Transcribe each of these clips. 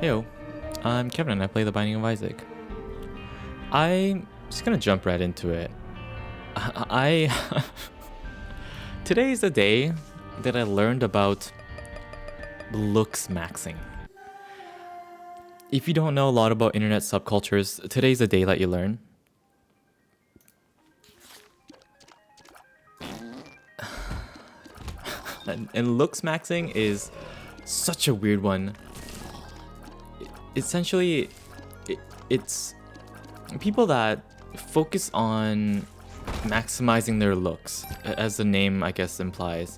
Heyo, I'm Kevin and I play The Binding of Isaac. I'm just gonna jump right into it. I Today is the day that I learned about looks maxing. If you don't know a lot about internet subcultures, today's the day that you learn. And looks maxing is such a weird one. Essentially, it's people that focus on maximizing their looks, as the name I guess implies.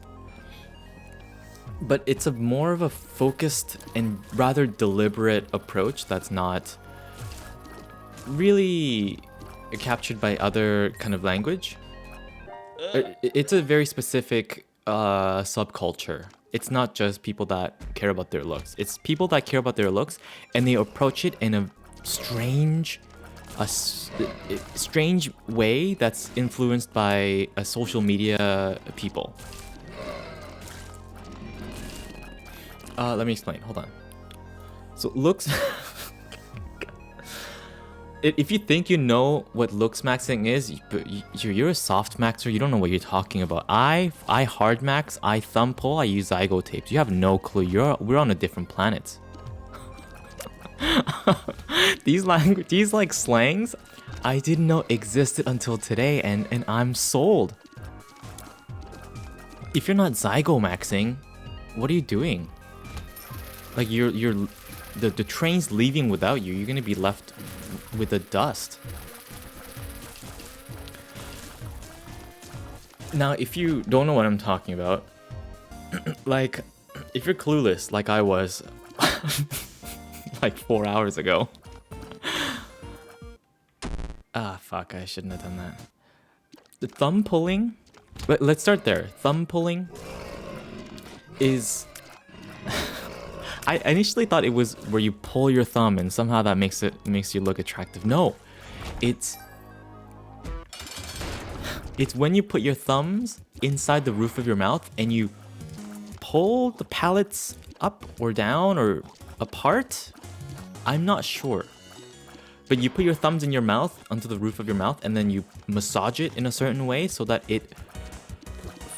But it's a more of a focused and rather deliberate approach that's not really captured by other kind of language. It's a very specific subculture. It's not just people that care about their looks. It's people that care about their looks and they approach it in a strange way that's influenced by social media people. Let me explain. Hold on. So looks. If you think you know what looks maxing is, you're a soft maxer. You don't know what you're talking about. I hard max. I thumb pull. I use zygo tapes. You have no clue. We're on a different planet. These like slangs, I didn't know existed until today, and I'm sold. If you're not zygo maxing, what are you doing? Like the train's leaving without you. You're gonna be left with the dust. Now, if you don't know what I'm talking about, like, if you're clueless, like I was, like 4 hours ago. Fuck, I shouldn't have done that. The thumb pulling, let's start there. Thumb pulling is... I initially thought it was where you pull your thumb and somehow that makes you look attractive. No, it's when you put your thumbs inside the roof of your mouth and you pull the palates up or down or apart. I'm not sure, but you put your thumbs in your mouth onto the roof of your mouth and then you massage it in a certain way so that it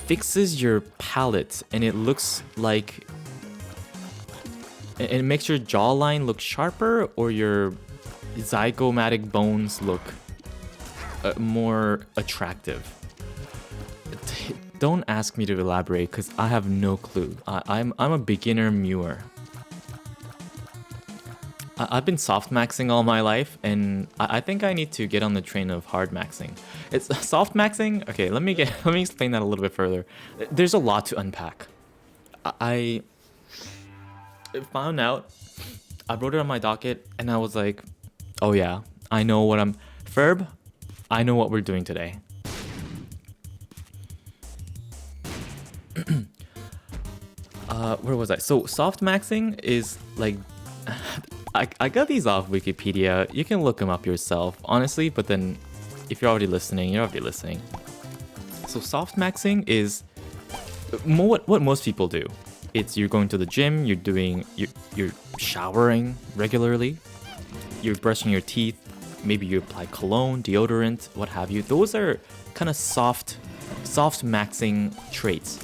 fixes your palate and it looks like. It makes your jawline look sharper or your zygomatic bones look more attractive. Don't ask me to elaborate because I have no clue. I'm a beginner mewer. I've been soft maxing all my life, and I think I need to get on the train of hard maxing. It's soft maxing. Okay, let me explain that a little bit further. There's a lot to unpack. I found out, I wrote it on my docket, and I was like, oh yeah, I know what Ferb, I know what we're doing today. Where was I? So, soft maxing is like... I got these off Wikipedia. You can look them up yourself, honestly, but then if you're already listening, you're already listening. So, soft maxing is what most people do. It's you're going to the gym, you're showering regularly, you're brushing your teeth, maybe you apply cologne, deodorant, what have you. Those are kind of soft maxing traits.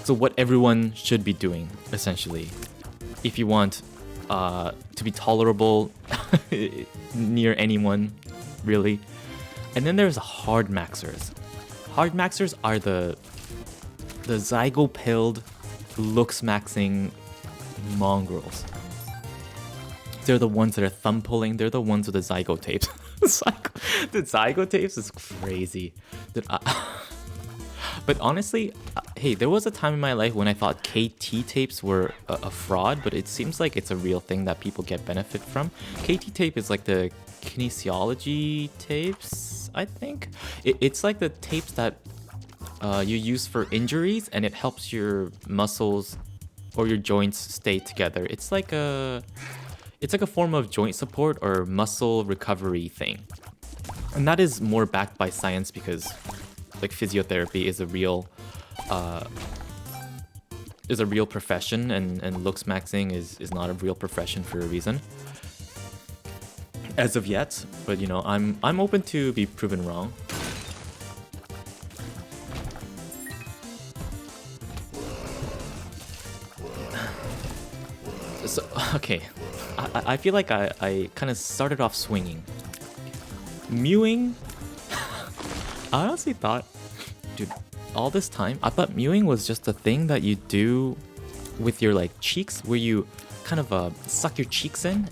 So what everyone should be doing, essentially, if you want to be tolerable near anyone, really. And then there's hard maxers. Hard maxers are the zygo-pilled, looks maxing mongrels. They're the ones that are thumb pulling. They're the ones with the zygo tapes. The zygo tapes is crazy. But honestly, hey, there was a time in my life when I thought KT tapes were a fraud, but it seems like it's a real thing that people get benefit from. KT tape is like the kinesiology tapes, I think. It's like the tapes that you use for injuries, and it helps your muscles or your joints stay together. It's like a form of joint support or muscle recovery thing, and that is more backed by science because like physiotherapy is a real is a real profession, and looks maxing is not a real profession for a reason. As of yet, but you know, I'm open to be proven wrong. So, okay, I feel like I kind of started off swinging. Mewing, I honestly thought, dude, all this time, I thought mewing was just a thing that you do with your like cheeks, where you kind of suck your cheeks in,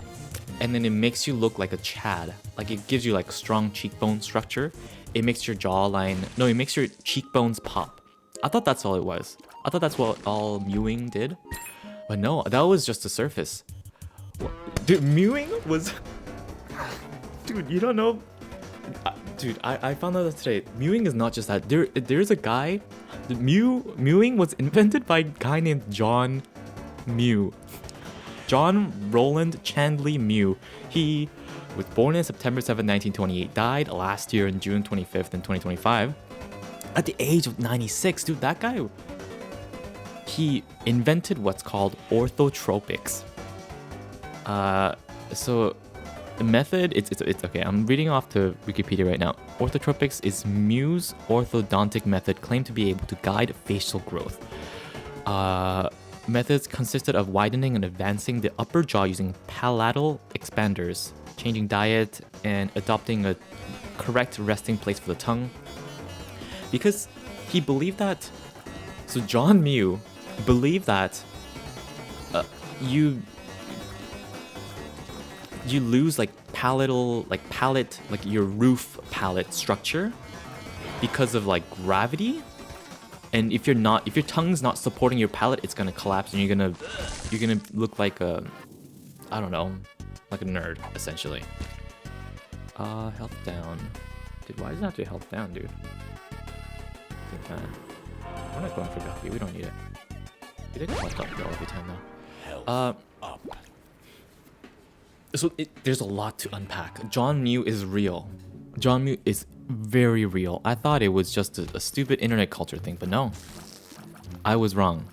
and then it makes you look like a Chad. Like it gives you like strong cheekbone structure. It makes your jawline, no, it makes your cheekbones pop. I thought that's all it was. I thought that's what all mewing did. But no, that was just the surface. Dude, mewing was... Dude, you don't know... Dude, I found out today. Mewing is not just that. There's a guy... Mewing was invented by a guy named John Mew. John Roland Chandley Mew. He was born in September 7, 1928. Died last year on June 25th in 2025. At the age of 96. Dude, that guy... He invented what's called orthotropics. So the method, it's okay. I'm reading off to Wikipedia right now. Orthotropics is Mew's orthodontic method claimed to be able to guide facial growth. Methods consisted of widening and advancing the upper jaw using palatal expanders, changing diet, and adopting a correct resting place for the tongue. Because he believed that... So John Mew believe that you lose like palatal, like palate, like your roof palate structure because of like gravity, and if your tongue's not supporting your palate, it's gonna collapse and you're gonna look like a, I don't know, like a nerd essentially. Health down. Dude, why does it have to be health down, dude? We're not going for Guppy, we don't need it. We didn't health up though every time though. So there's a lot to unpack. John Mew is real. John Mew is very real. I thought it was just a stupid internet culture thing, but no. I was wrong.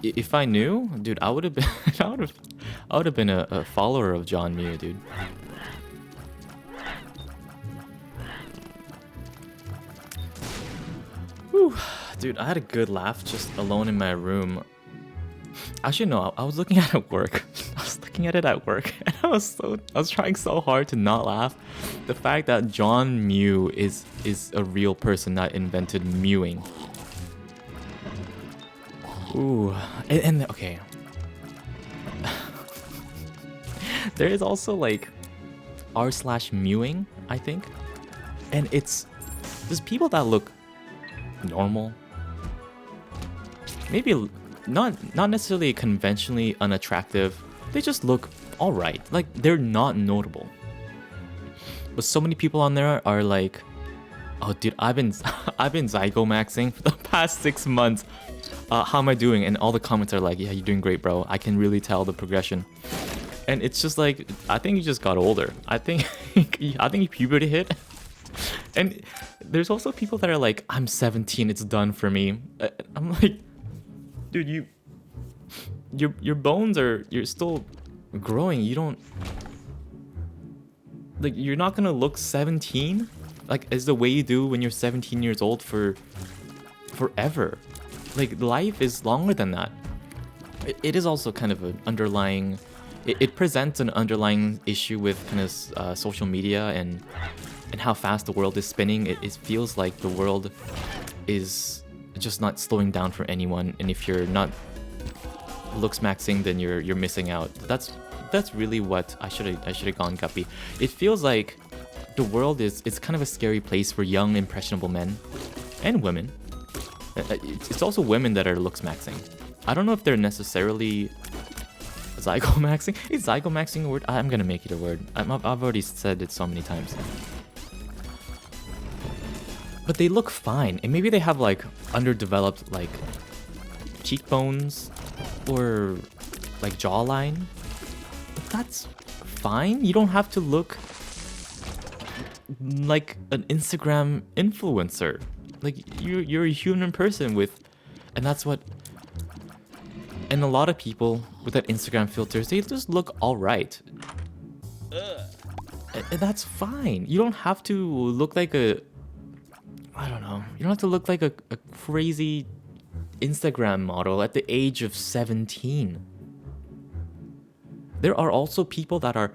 If I knew, dude, I would have been I would have been a follower of John Mew, dude. Whew. Dude, I had a good laugh just alone in my room. Actually, no, I was looking at it at work. I was looking at it at work, and I was trying so hard to not laugh. The fact that John Mew is a real person that invented mewing. Ooh, and okay. There is also like r/mewing, I think, and there's people that look normal, maybe not necessarily conventionally unattractive. They just look all right, like they're not notable. But so many people on there are like, oh dude, I've been zygomaxing for the past 6 months. How am I doing? And all the comments are like, yeah, you're doing great, bro. I can really tell the progression. And it's just like, I think you just got older. I think puberty hit. And there's also people that are like, I'm 17, it's done for me. I'm like, dude, your bones you're still growing. You don't, like, you're not gonna look 17 like as the way you do when you're 17 years old for forever. Like, life is longer than that. It is also kind of an underlying, it presents an underlying issue with kind of social media and how fast the world is spinning. It feels like the world is just not slowing down for anyone, and if you're not looks maxing, then you're missing out. That's really what I should have gone Guppy. It feels like the world it's kind of a scary place for young impressionable men and women. It's also women that are looks maxing. I don't know if they're necessarily zygomaxing. Is zygomaxing a word? I'm gonna make it a word. I've already said it so many times. But they look fine, and maybe they have like underdeveloped like cheekbones or like jawline. But that's fine. You don't have to look like an Instagram influencer. Like you're a human person with, and that's what. And a lot of people with that Instagram filters, they just look all right. And that's fine. You don't have to look like a, I don't know. You don't have to look like a crazy Instagram model at the age of 17. There are also people that are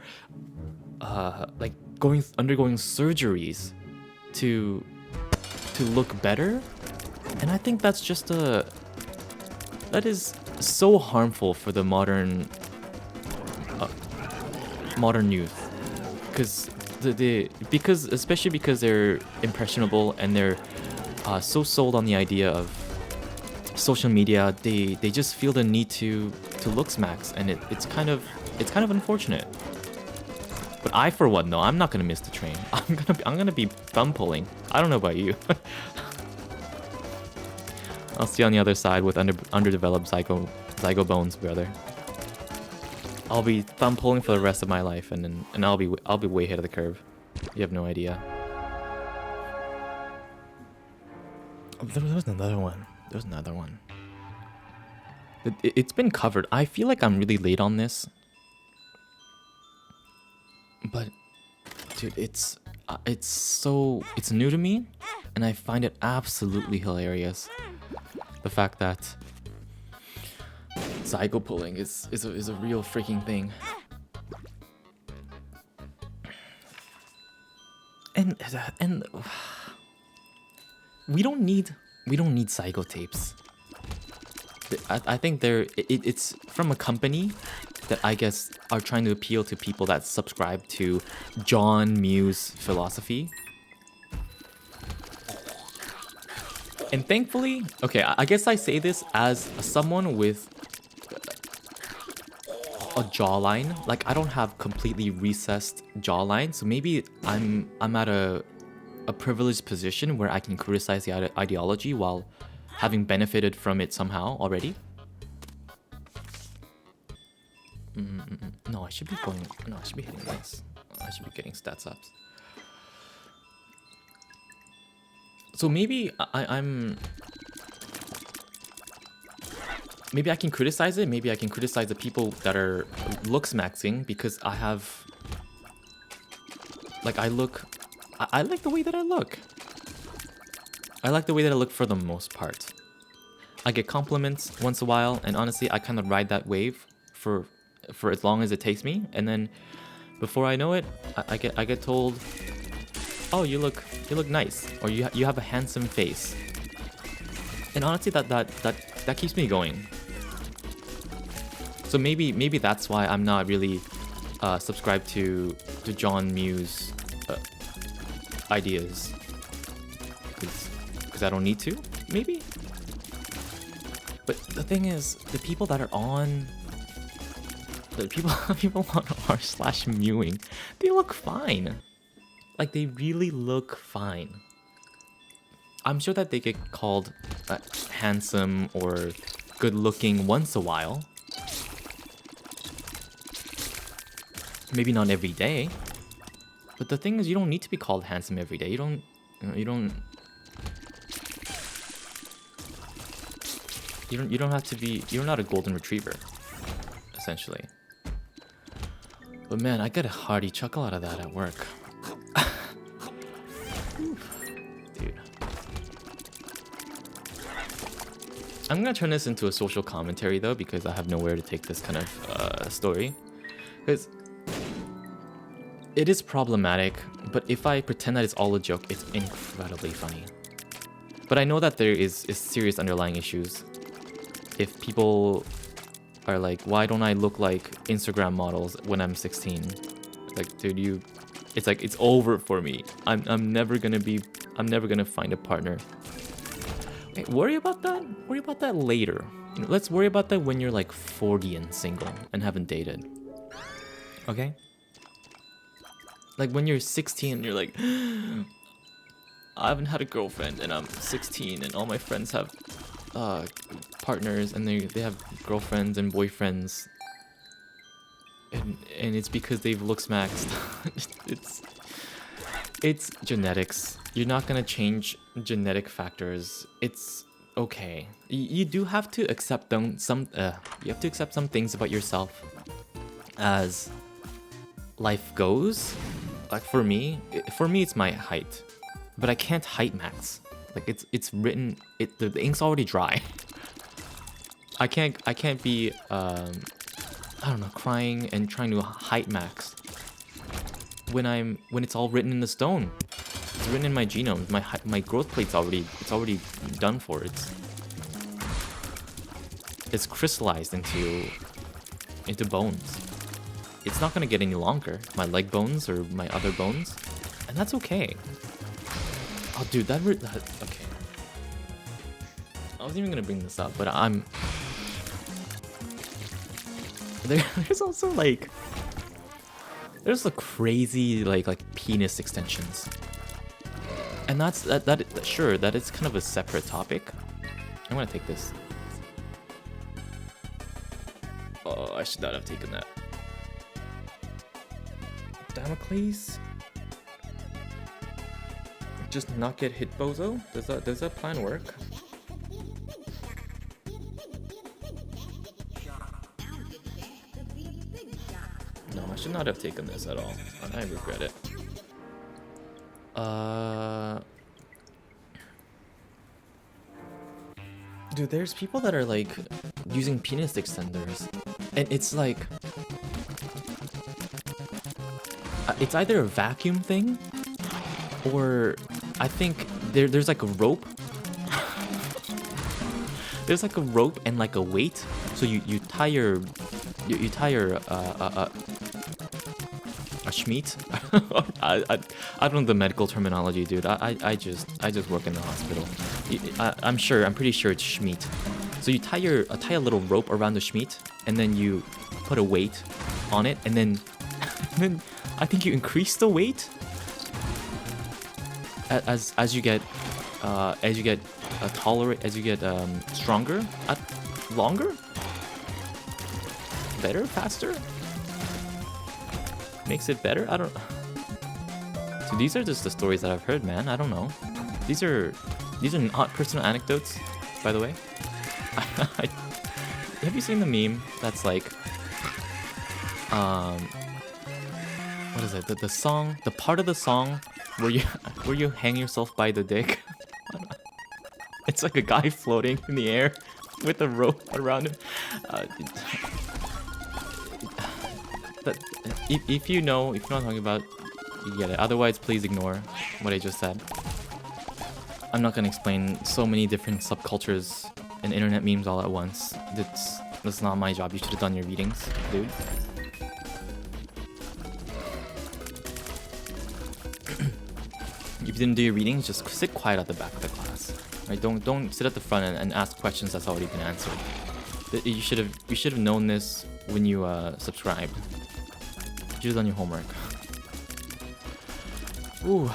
like undergoing surgeries to look better, and I think that's just that is so harmful for the modern youth, because because especially because they're impressionable and they're so sold on the idea of social media, they just feel the need to look max, and it's kind of unfortunate. But I, for one, though, I'm not gonna miss the train. I'm gonna be thumb pulling. I don't know about you. I'll see you on the other side with underdeveloped zygo bones, brother. I'll be thumb pulling for the rest of my life, and I'll be way ahead of the curve. You have no idea. Oh, there was another one. There's another one. It's been covered. I feel like I'm really late on this. But, dude, it's new to me, and I find it absolutely hilarious. The fact that zygo pulling is a real freaking thing. And we don't need zygo tapes. I think it's from a company that I guess are trying to appeal to people that subscribe to John Mew's philosophy. And thankfully, okay, I guess I say this as someone with a jawline. Like, I don't have completely recessed jawline, so maybe I'm at a privileged position where I can criticize the ideology while having benefited from it somehow already. No, I should be going. No, I should be hitting this. I should be getting stats ups. So maybe maybe I can criticize it. Maybe I can criticize the people that are looks maxing because I have. Like, I like the way that I look. I like the way that I look for the most part. I get compliments once in a while, and honestly, I kind of ride that wave for as long as it takes me, and then before I know it, I get told, "Oh, you look nice," or "You have a handsome face." And honestly, that keeps me going. So maybe that's why I'm not really subscribed to John Mew's ideas, because I don't need to, maybe. But the thing is, the people that are on people on r/mewing, they look fine. Like, they really look fine. I'm sure that they get called handsome or good looking once a while. Maybe not every day. But the thing is, you don't need to be called handsome every day. You don't. You don't have to be. You're not a golden retriever, essentially. But man, I get a hearty chuckle out of that at work. Dude. I'm gonna turn this into a social commentary though, because I have nowhere to take this kind of story. Because it is problematic, but if I pretend that it's all a joke, it's incredibly funny. But I know that there is serious underlying issues. If people are like, why don't I look like Instagram models when I'm 16? Like, dude, it's over for me. I'm never gonna find a partner. Wait, worry about that? Worry about that later. You know, let's worry about that when you're like 40 and single and haven't dated. Okay? Like, when you're 16 and you're like, I haven't had a girlfriend and I'm 16 and all my friends have partners and they have girlfriends and boyfriends, and it's because they've looks maxed. It's genetics. You're not gonna change genetic factors. It's okay. You do have to accept them. You have to accept some things about yourself as life goes. Like for me, it's my height, but I can't height max. Like it's written. The ink's already dry. I can't be I don't know, crying and trying to height max when it's all written in the stone. It's written in my genome. My growth plate's already done for. It's crystallized into bones. It's not gonna get any longer. My leg bones or my other bones, and that's okay. Oh, dude, that okay. I wasn't even gonna bring this up, but there's also like there's a crazy like penis extensions, and sure that is kind of a separate topic. I'm gonna take this. Oh, I should not have taken that. Damocles. Just not get hit, bozo. Does that plan work? No, I should not have taken this at all. I regret it. Dude, there's people that are like using penis extenders, and it's like it's either a vacuum thing or I think there's like a rope. There's like a rope and like a weight, so you tie your a schmeat. I don't know the medical terminology, dude. I just work in the hospital. I'm pretty sure it's schmeat. So you tie a little rope around the schmeat, and then you put a weight on it, and then I think you increase the weight as you get stronger, longer, better, faster. Makes it better? I don't. So these are just the stories that I've heard, man. I don't know. These are not personal anecdotes, by the way. Have you seen the meme that's like, what is it? The song, the part of the song where you hang yourself by the dick. It's like a guy floating in the air with a rope around him. If you know what I'm talking about, you get it. Otherwise, please ignore what I just said. I'm not gonna explain so many different subcultures and internet memes all at once. That's not my job. You should have done your readings, dude. If you didn't do your readings, just sit quiet at the back of the class. Right? Don't sit at the front and ask questions that's already been answered. You should have known this when you subscribed. You should have done your homework. Ooh.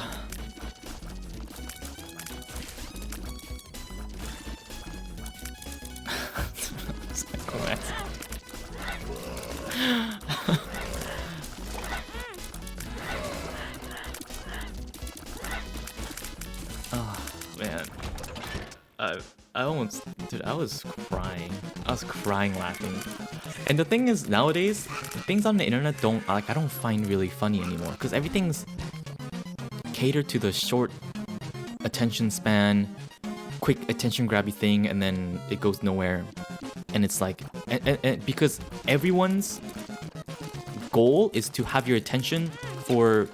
Oh man, I was crying. I was crying laughing. And the thing is, nowadays, things on the internet I don't find really funny anymore, because everything's catered to the short attention span, quick attention grabby thing, and then it goes nowhere. And it's like, and because everyone's goal is to have your attention for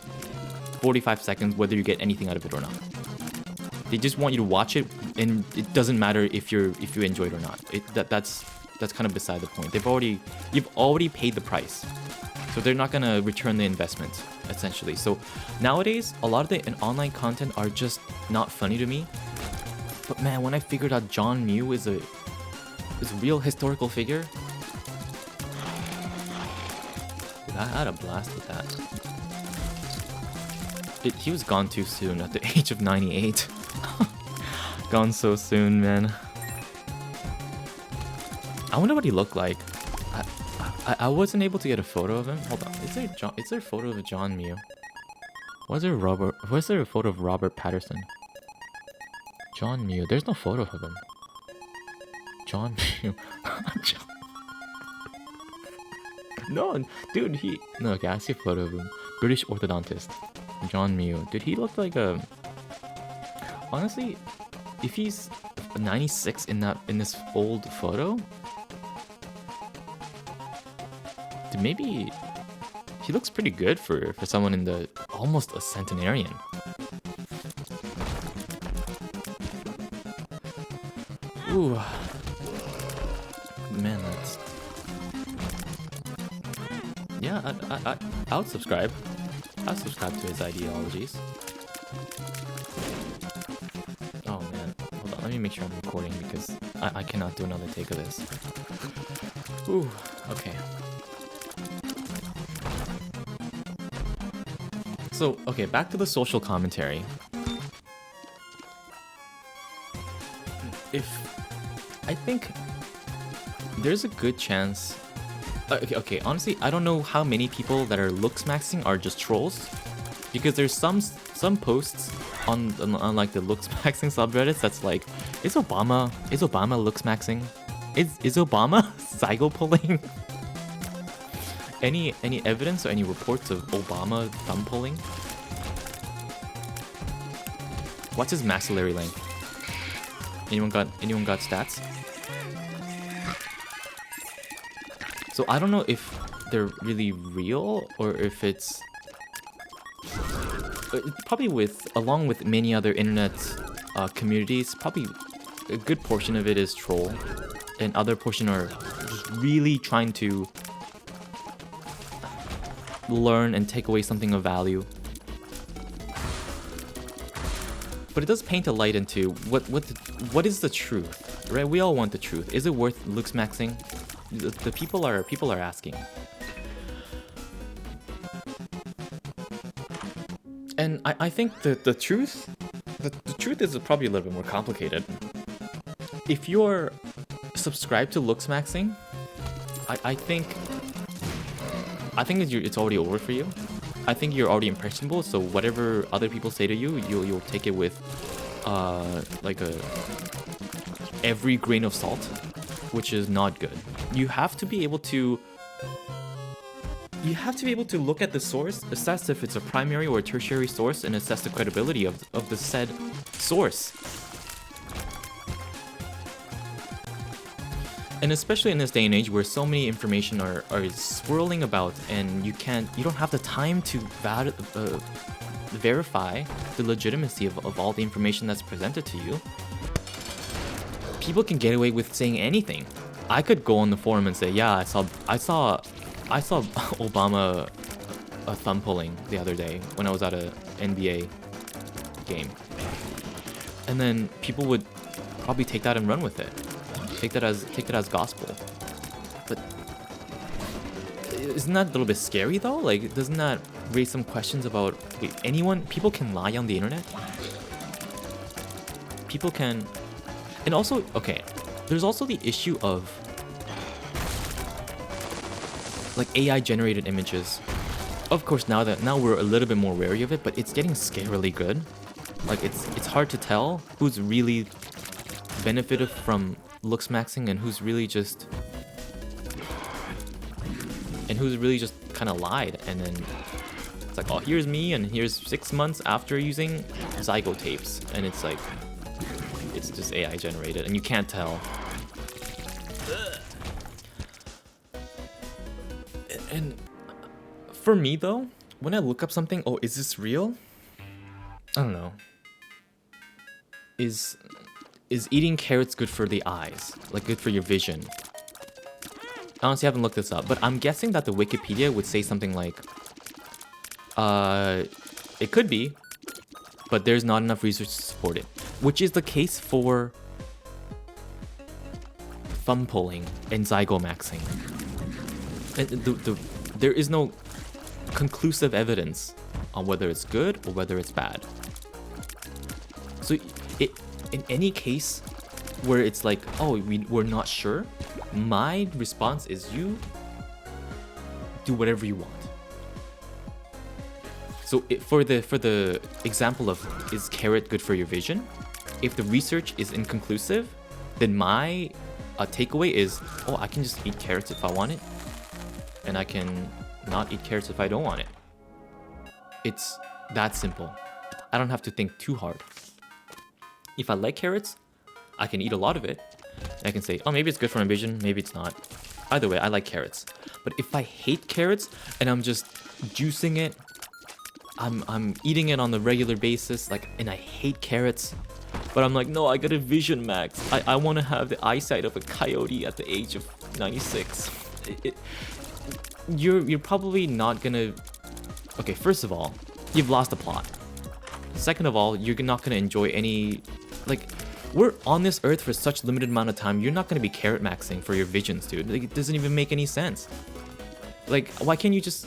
45 seconds, whether you get anything out of it or not. They just want you to watch it, and it doesn't matter if you enjoy it or not. That's kind of beside the point. You've already paid the price, so they're not gonna return the investment, essentially. So nowadays, a lot of the online content are just not funny to me. But man, when I figured out John Mew is a real historical figure, dude, I had a blast with that. He was gone too soon at the age of 98. Gone so soon, man. I wonder what he looked like. I wasn't able to get a photo of him. Hold on, is there a photo of John Mew? Why is there a photo of Robert Patterson? John Mew. There's no photo of him. John Mew. No, dude, no, okay, I see a photo of him. British orthodontist. John Mew. Dude, he looked like a... Honestly, if he's 96 in this old photo, dude, maybe he looks pretty good for someone in the almost a centenarian. Ooh, man, that's... Yeah, I would subscribe. I'll subscribe to his ideologies. Oh man, hold on, let me make sure I'm recording because I cannot do another take of this. Ooh, okay. So, okay, back to the social commentary. I think there's a good chance... Okay, honestly, I don't know how many people that are looks maxing are just trolls, because there's some posts on like the looks maxing subreddits that's like, is Obama looks maxing? Is Obama zygo pulling? Any evidence or any reports of Obama thumb pulling? What's his maxillary length? Anyone got stats? So I don't know if they're really real or if it's probably along with many other internet communities, probably a good portion of it is troll, and other portion are just really trying to learn and take away something of value. But it does paint a light into what is the truth, right? We all want the truth. Is it worth looks maxing? The people are asking. And I think the truth is probably a little bit more complicated. If you're subscribed to looks maxing, I think it's already over for you. I think you're already impressionable, so whatever other people say to you, you'll take it with like every grain of salt, which is not good. You have to be able to look at the source, assess if it's a primary or a tertiary source, and assess the credibility of the said source. And especially in this day and age where so many information are swirling about, and you don't have the time to verify the legitimacy of all the information that's presented to you. People can get away with saying anything. I could go on the forum and say, yeah, I saw Obama thumb pulling the other day when I was at a NBA game, and then people would probably take that and run with it. Take that as gospel. But isn't that a little bit scary though? Like, doesn't that raise some questions about, wait, people can lie on the internet? People can... And also, okay, there's also the issue of like AI generated images. Of course, now we're a little bit more wary of it, but it's getting scarily good. Like, it's hard to tell who's really benefited from looks maxing and who's really just kind of lied. And then it's like, oh, here's me, and here's 6 months after using Zygo tapes, and it's like, it's just AI generated, and you can't tell. And for me though, when I look up something, oh, is this real? I don't know. Is eating carrots good for the eyes? Like, good for your vision? I honestly haven't looked this up, but I'm guessing that the Wikipedia would say something like, it could be, but there's not enough research to support it. Which is the case for thumb pulling and zygomaxing. There is no conclusive evidence on whether it's good or whether it's bad. So in any case where it's like, oh, we're not sure, my response is you do whatever you want. So for the example of is carrot good for your vision? If the research is inconclusive, then my takeaway is, oh, I can just eat carrots if I want it, and I can not eat carrots if I don't want it. It's that simple. I don't have to think too hard. If I like carrots, I can eat a lot of it. I can say, oh, maybe it's good for my vision, maybe it's not. Either way, I like carrots. But if I hate carrots and I'm just juicing it, I'm eating it on the regular basis, like, and I hate carrots, but I'm like, no, I got a vision max. I want to have the eyesight of a coyote at the age of 96. You're probably not gonna. Okay, first of all, you've lost the plot. Second of all, you're not gonna enjoy any, like, we're on this earth for such limited amount of time. You're not gonna be carrot maxing for your visions, dude. Like, it doesn't even make any sense. Like, why can't you just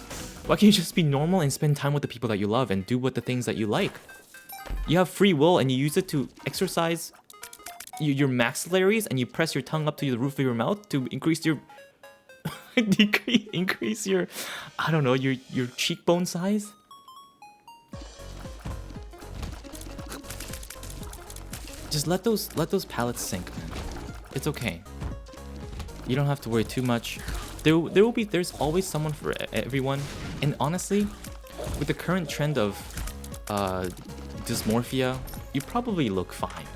be normal and spend time with the people that you love and do what the things that you like? You have free will and you use it to exercise your maxillaries, and you press your tongue up to the roof of your mouth to increase your increase your, I don't know, your cheekbone size. Just let those pallets sink, man. It's okay. You don't have to worry too much. There's always someone for everyone. And honestly, with the current trend of dysmorphia, you probably look fine.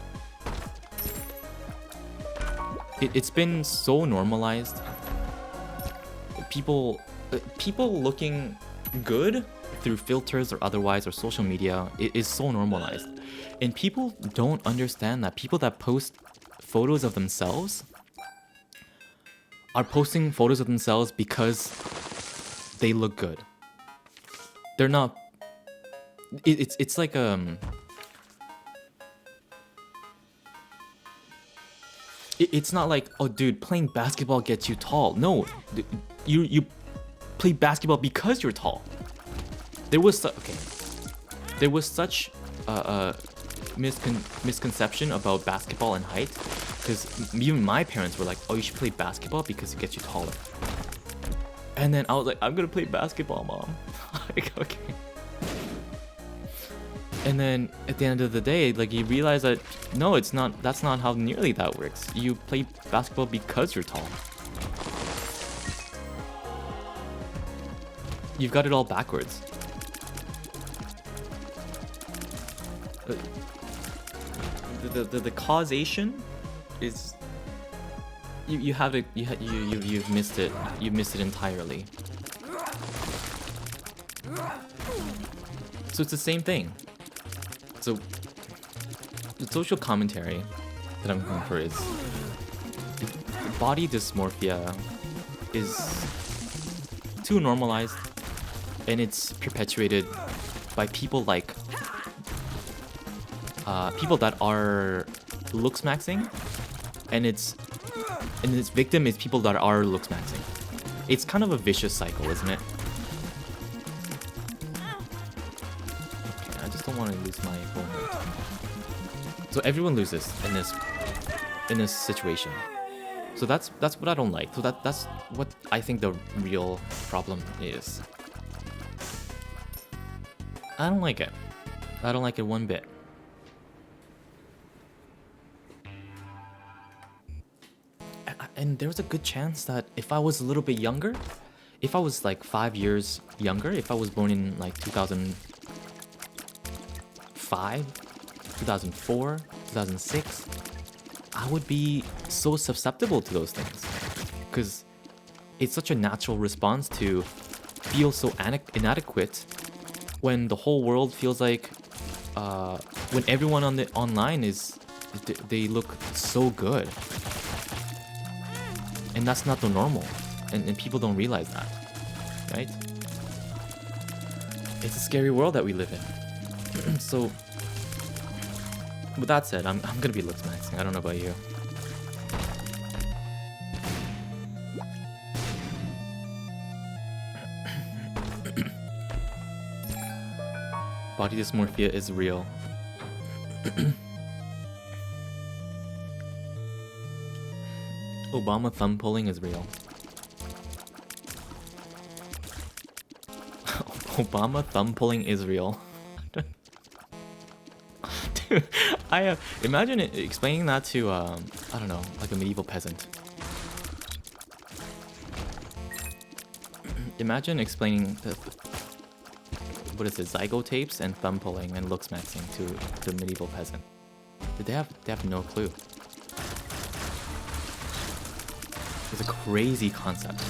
It's been so normalized. People looking good through filters or otherwise or social media is so normalized. And people don't understand that people that post photos of themselves are posting photos of themselves because they look good. They're not. It's like It's not like, oh, dude, playing basketball gets you tall. No, you play basketball because you're tall. There was such misconception about basketball and height, because even my parents were like, oh, you should play basketball because it gets you taller. And then I was like, I'm gonna play basketball, mom. Like, okay. And then at the end of the day, like, you realize that no, it's not. That's not how nearly that works. You play basketball because you're tall. You've got it all backwards. The causation is you've missed it. You've missed it entirely. So it's the same thing. So the social commentary that I'm going for is body dysmorphia is too normalized, and it's perpetuated by people like people that are looks maxing, and its victim is people that are looks maxing. It's kind of a vicious cycle, isn't it? Okay, I just don't want to lose my phone. So everyone loses in this situation. So that's what I don't like. So that's what I think the real problem is. I don't like it. I don't like it one bit. And there was a good chance that if I was a little bit younger, if I was like 5 years younger, if I was born in like 2005, 2004, 2006, I would be so susceptible to those things. Because it's such a natural response to feel so inadequate when the whole world feels like, when everyone on the online they look so good. And that's not the normal, and people don't realize that, right? It's a scary world that we live in. So, with that said, I'm gonna be looks maxing. I don't know about you. Body dysmorphia is real. Obama thumb pulling is real. Obama thumb pulling Israel. Dude, I imagine explaining that to I don't know, like a medieval peasant. Imagine explaining what is it, zygotapes and thumb pulling and looks maxing to a medieval peasant. They have no clue. It's a crazy concept.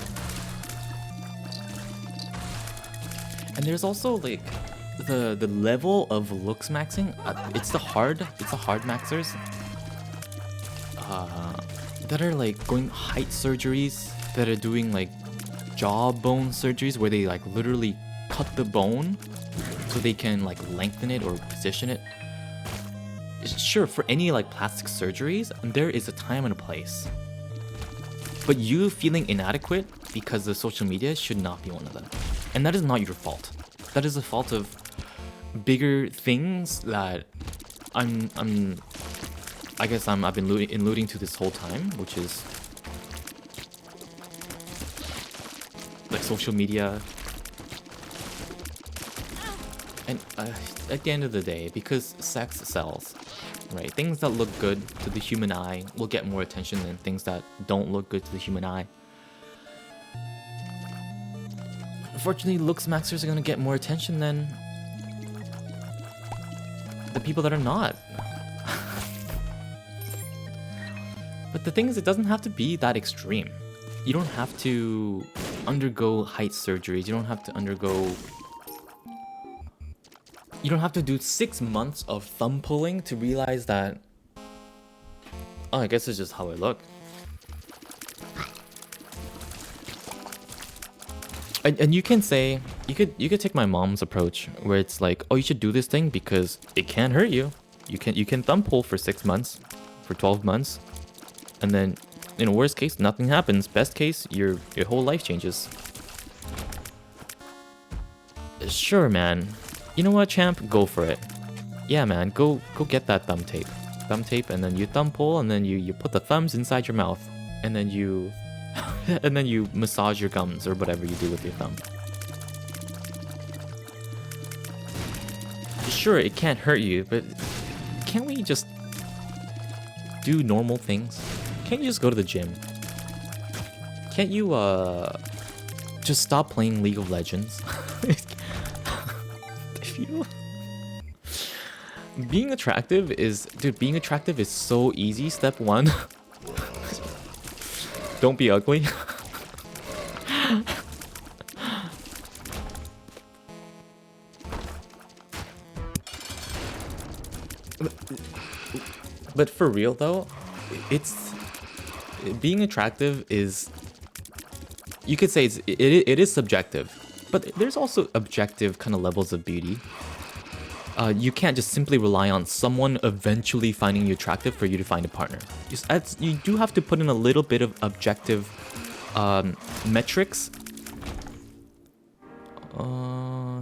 And there's also like the level of looks maxing. It's the hard maxers that are like going height surgeries, that are doing like jawbone surgeries where they like literally cut the bone so they can like lengthen it or position it. Sure, for any like plastic surgeries, there is a time and a place. But you feeling inadequate because of social media should not be one of them. And that is not your fault. That is the fault of bigger things that I've been alluding to this whole time, which is like social media. And at the end of the day, because sex sells, right? Things that look good to the human eye will get more attention than things that don't look good to the human eye. Unfortunately, looks maxers are gonna get more attention than the people that are not. But the thing is, it doesn't have to be that extreme. You don't have to undergo height surgeries. You don't have to do 6 months of thumb pulling to realize that, oh, I guess it's just how I look. And you can say, you could take my mom's approach where it's like, oh, you should do this thing because it can't hurt you. You can thumb pull for 6 months, for 12 months, and then in worst case, nothing happens. Best case, your whole life changes. Sure, man. You know what, champ? Go for it. Yeah, man. Go get that thumb tape. Thumb tape, and then you thumb pull, and then you put the thumbs inside your mouth, and then you and then you massage your gums or whatever you do with your thumb. Sure, it can't hurt you, but can't we just do normal things? Can't you just go to the gym? Can't you just stop playing League of Legends? If you being attractive is so easy. Step 1. Don't be ugly. But for real though, it's being attractive is, you could say it is subjective, but there's also objective kind of levels of beauty. You can't just simply rely on someone eventually finding you attractive for you to find a partner. You do have to put in a little bit of objective metrics.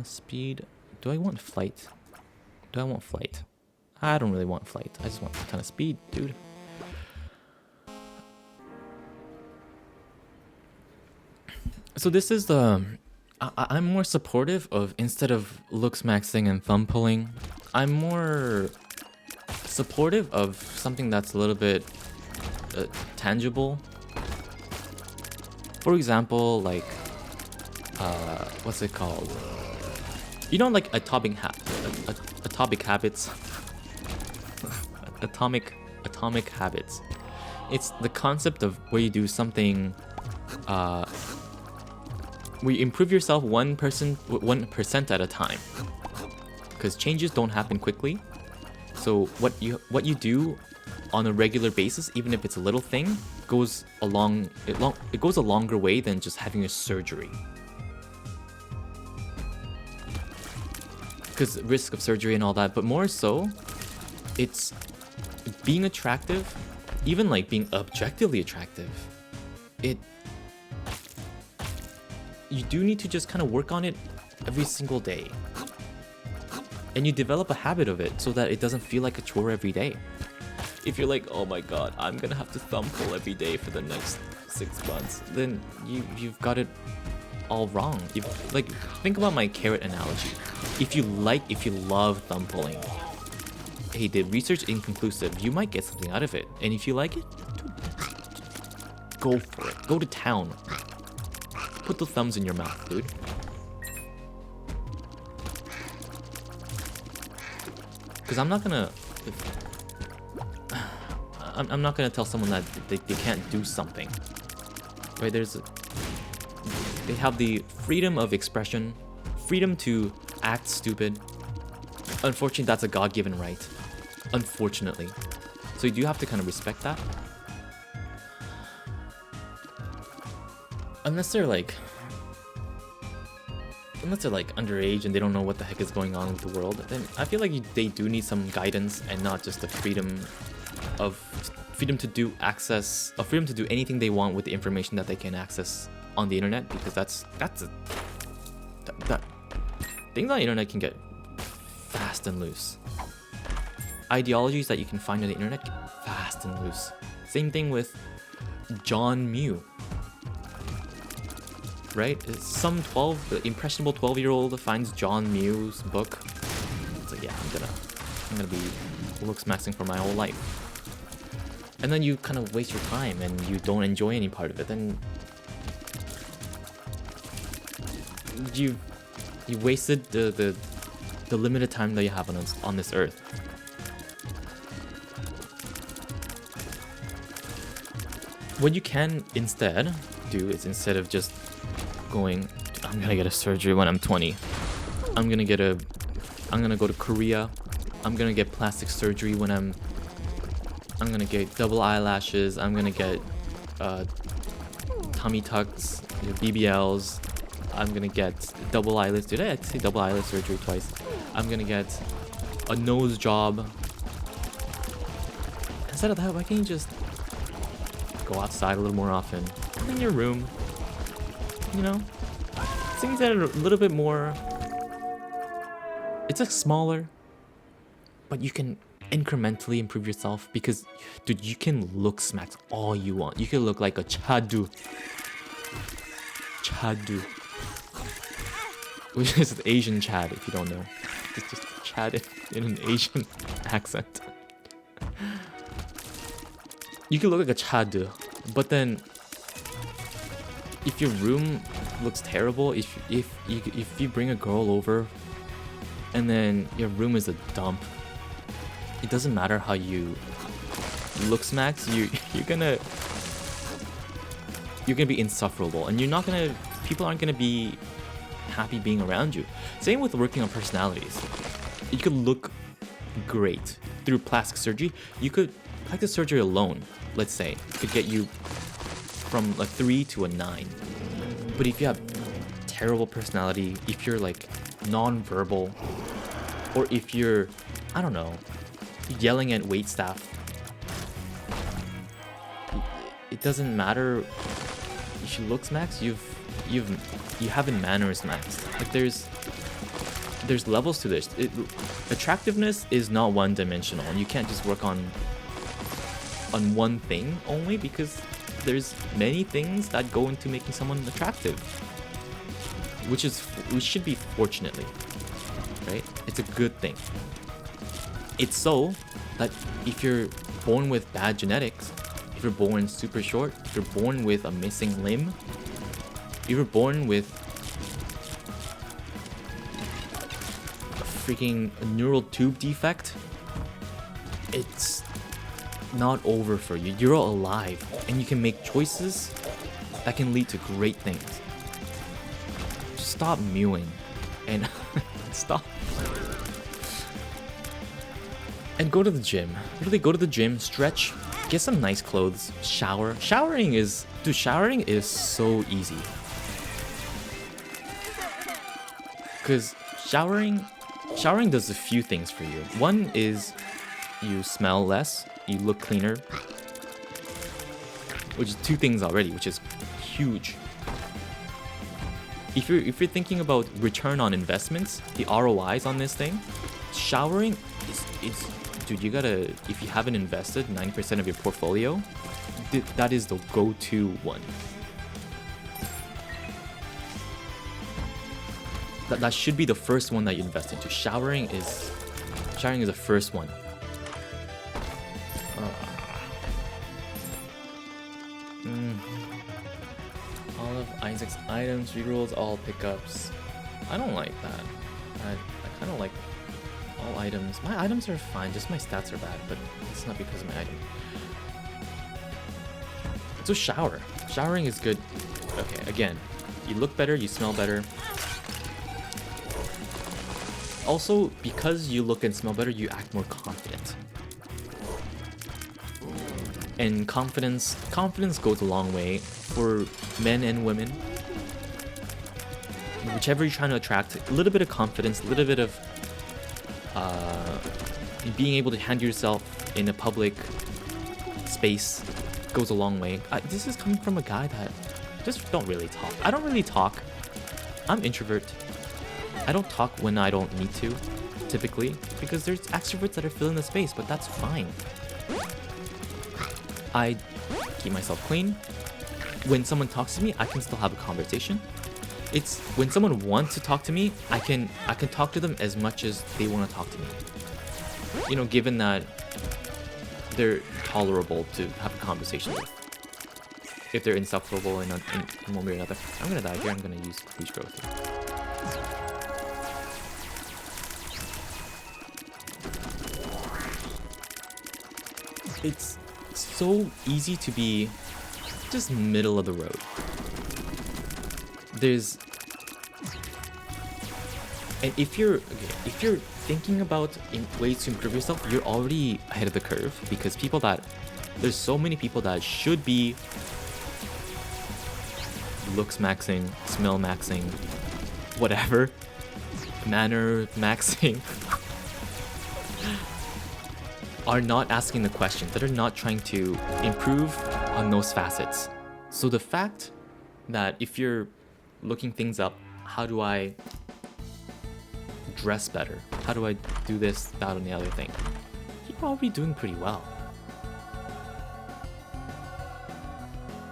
Speed. Do I want flight? I don't really want flight. I just want a ton of speed, dude. So this is the... I'm more supportive of, instead of looks maxing and thumb pulling, I'm more supportive of something that's a little bit tangible. For example, like, what's it called? You know, like atomic habits. Atomic habits. It's the concept of where you do something, where you improve yourself 1% at a time, because changes don't happen quickly. So what you do on a regular basis, even if it's a little thing, goes a longer way than just having a surgery. Because risk of surgery and all that, but more so, it's being attractive, even like being objectively attractive. You do need to just kind of work on it every single day. And you develop a habit of it so that it doesn't feel like a chore every day. If you're like, oh my god, I'm gonna have to thumb pull every day for the next 6 months, then you've got it all wrong. Like, think about my carrot analogy. If you love thumb pulling, hey, the research inconclusive, you might get something out of it. And if you like it, go for it. Go to town. Put the thumbs in your mouth, dude. Because I'm not gonna tell someone that they can't do something. Right? They have the freedom of expression, freedom to act stupid. Unfortunately, that's a God-given right. Unfortunately. So you do have to kind of respect that. Unless they're like underage and they don't know what the heck is going on with the world, then I feel like they do need some guidance and not just the freedom to do anything they want with the information that they can access on the internet, because that things on the internet can get fast and loose. Ideologies that you can find on the internet get fast and loose. Same thing with John Mew. Right? Some impressionable 12-year-old finds John Mew's book. It's like, yeah, I'm gonna be looks maxing for my whole life. And then you kind of waste your time and you don't enjoy any part of it. Then you wasted the limited time that you have on this earth. What you can instead do is, instead of just going, I'm gonna get a surgery when I'm 20. I'm gonna go to Korea. I'm gonna get plastic surgery when I'm gonna get double eyelashes. I'm gonna get tummy tucks, BBLs. I'm gonna get double eyelids. Did I say double eyelid surgery twice? I'm gonna get a nose job. Instead of that, why can't you just go outside a little more often? In your room. You know? Things that are a little bit more... It's like smaller, but you can incrementally improve yourself, because, dude, you can look smacked all you want. You can look like a chadu. Chadu. Which is Asian Chad, if you don't know. It's just Chad in an Asian accent. You can look like a chadu, but then if your room looks terrible, if you bring a girl over and then your room is a dump, it doesn't matter how you look smacks, you're gonna be insufferable, and people aren't gonna be happy being around you. Same with working on personalities. You could look great through plastic surgery. Plastic surgery alone, let's say, could get you from a 3 to a 9. But if you have terrible personality, if you're like non-verbal, or if you're, I don't know, yelling at waitstaff, it doesn't matter if you look max, you haven't manners max. Like there's levels to this. Attractiveness is not one-dimensional, and you can't just work on one thing only, because there's many things that go into making someone attractive, which should be, fortunately, right? It's a good thing. It's so that if you're born with bad genetics, if you're born super short, if you're born with a missing limb, if you're born with a freaking neural tube defect, it's not over for you. You're alive, and you can make choices that can lead to great things. Just stop mewing and stop. And go to the gym. Really go to the gym, stretch, get some nice clothes, shower. Showering is so easy. Because showering does a few things for you. One is you smell less, you look cleaner, which is 2 things already, which is huge. If you're thinking about return on investments, the ROIs on this thing, showering is dude, you gotta, if you haven't invested 90% of your portfolio, that is the go-to one. That should be the first one that you invest into. Showering is the first one. All of Isaac's items, rerolls, all pickups. I don't like that. I kind of like all items. My items are fine, just my stats are bad, but it's not because of my item. So shower. Showering is good. Okay, again, you look better, you smell better. Also, because you look and smell better, you act more confident. And confidence goes a long way for men and women. Whichever you're trying to attract, a little bit of confidence, a little bit of being able to handle yourself in a public space goes a long way. This is coming from a guy that just don't really talk. I don't really talk. I'm introvert. I don't talk when I don't need to, typically, because there's extroverts that are filling the space, but that's fine. I keep myself clean. When someone talks to me, I can still have a conversation. It's when someone wants to talk to me, I can talk to them as much as they want to talk to me. You know, given that they're tolerable to have a conversation with. If they're insufferable in one way or another. I'm gonna die here. I'm gonna use Boost Growth here. It's so easy to be just middle of the road. And if you're thinking about ways to improve yourself, you're already ahead of the curve, because there's so many people that should be looks maxing, smell maxing, whatever, manner maxing, are not asking the questions, that are not trying to improve on those facets. So the fact that if you're looking things up, how do I dress better? How do I do this, that, and the other thing? You're already doing pretty well.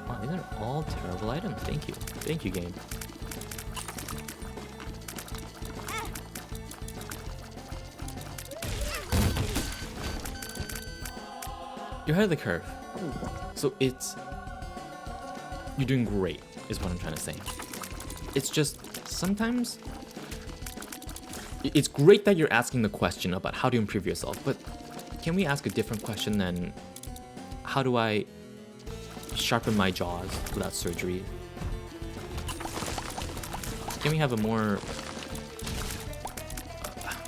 Wow, these are all terrible items. Thank you. Thank you, game. You're ahead of the curve. So you're doing great, is what I'm trying to say. It's just, sometimes, it's great that you're asking the question about how to improve yourself, but can we ask a different question than, how do I sharpen my jaws without surgery? Can we have a more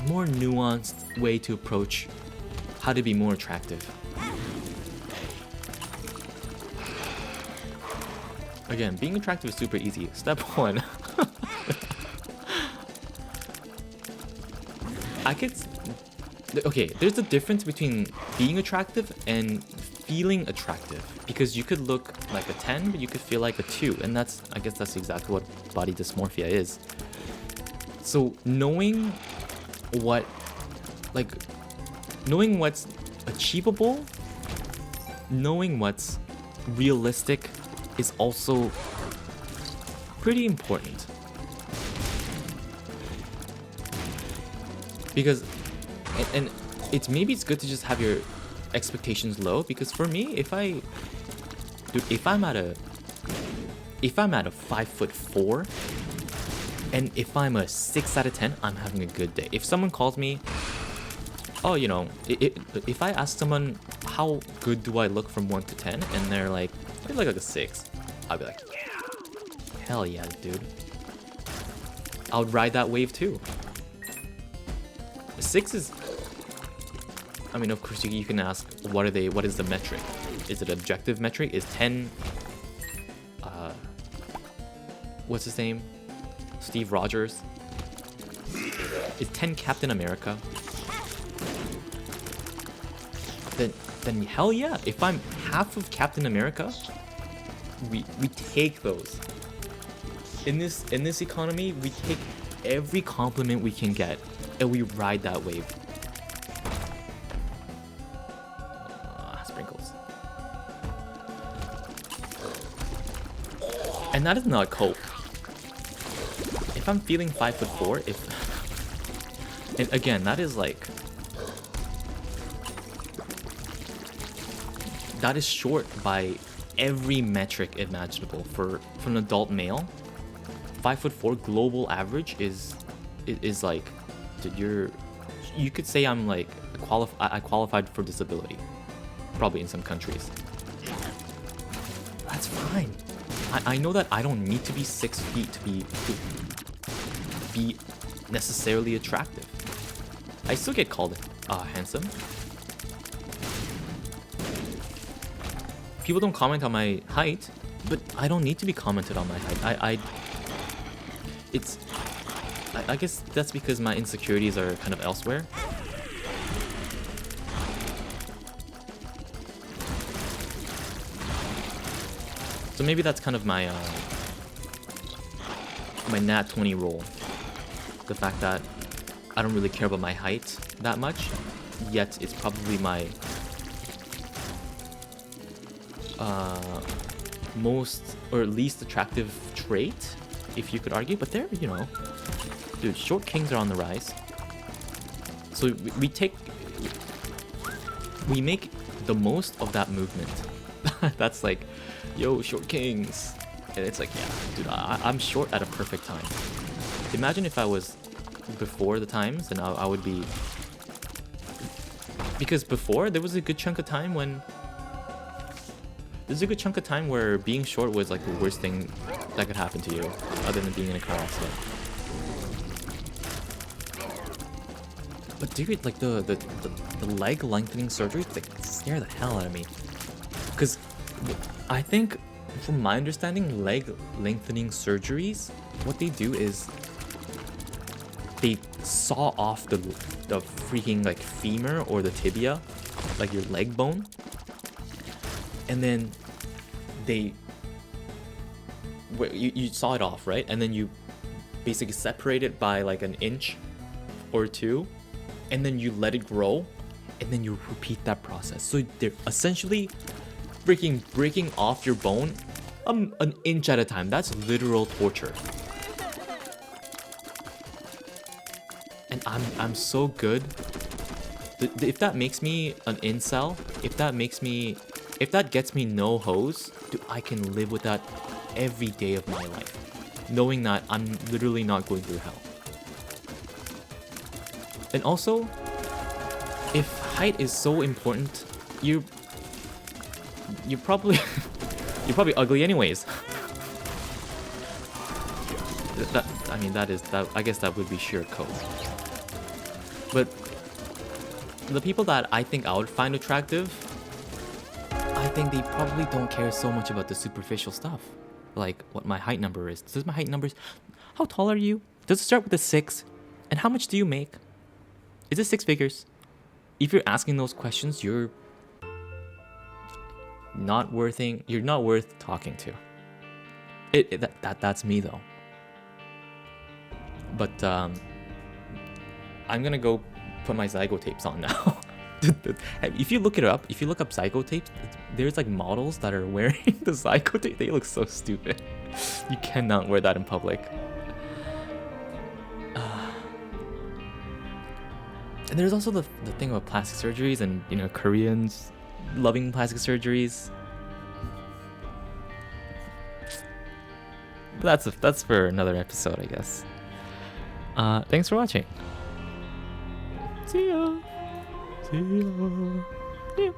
nuanced way to approach how to be more attractive? Again, being attractive is super easy. Step 1. Okay, there's a difference between being attractive and feeling attractive. Because you could look like a 10, but you could feel like a 2. And I guess that's exactly what body dysmorphia is. So knowing what's achievable, knowing what's realistic is also pretty important. Because, and maybe it's good to just have your expectations low, because for me, if I'm at a 5'4", and if I'm a 6 out of 10, I'm having a good day. If someone calls me, oh, you know, if I ask someone, how good do I look from 1 to 10, and they're like, I look like a 6, I'll be like, yeah, hell yeah, dude. I would ride that wave too. 6 is, I mean, of course you can ask, what is the metric? Is it objective metric? Is 10, what's his name? Steve Rogers? Is 10 Captain America? Then hell yeah, if I'm half of Captain America, we take those. In this economy, we take every compliment we can get, and we ride that wave. Sprinkles. And that is not coke. if I'm feeling 5'4", if and again, that is like, that is short by every metric imaginable for an adult male. 5'4" global average is like, dude, you could say I'm like I qualified for disability, probably in some countries. That's fine. I know that I don't need to be 6 feet to be necessarily attractive. I still get called handsome. People don't comment on my height, but I don't need to be commented on my height. I guess that's because my insecurities are kind of elsewhere. So maybe that's kind of my my nat 20 role. The fact that I don't really care about my height that much, yet it's probably my most or least attractive trait, if you could argue. But there, you know, dude, short kings are on the rise. So we make the most of that movement. That's like, yo, short kings. And it's like, yeah, dude, I'm short at a perfect time. Imagine if I was before the times, and I would be... Because before, there was a good chunk of time when... There's a good chunk of time where being short was like the worst thing that could happen to you, other than being in a car accident. But dude, like the leg lengthening surgery, like, scare the hell out of me. Because I think, from my understanding, leg lengthening surgeries, what they do is they saw off the freaking like femur or the tibia, like your leg bone, and then you saw it off, right? And then you basically separate it by like an inch or two, and then you let it grow, and then you repeat that process. So they're essentially freaking breaking off your bone an inch at a time. That's literal torture. And I'm so good. If that makes me an incel, if that gets me no hose, dude, I can live with that every day of my life, knowing that I'm literally not going through hell. And also, if height is so important, you're probably you're probably ugly anyways. I guess that would be sheer code. But the people that I think I would find attractive, I think they probably don't care so much about the superficial stuff, like what my height number is. Does my height number? How tall are you? Does it start with a 6? And how much do you make? Is it 6 figures? If you're asking those questions, you're not worth talking to. That's me though. But I'm gonna go put my Zygo tapes on now. If you look up Zygo tapes, there's like models that are wearing the Zygo tape. They look so stupid. You cannot wear that in public. And there's also the thing about plastic surgeries, and you know, Koreans loving plastic surgeries. But that's for another episode, I guess. Thanks for watching. See ya. See ya. Yeah.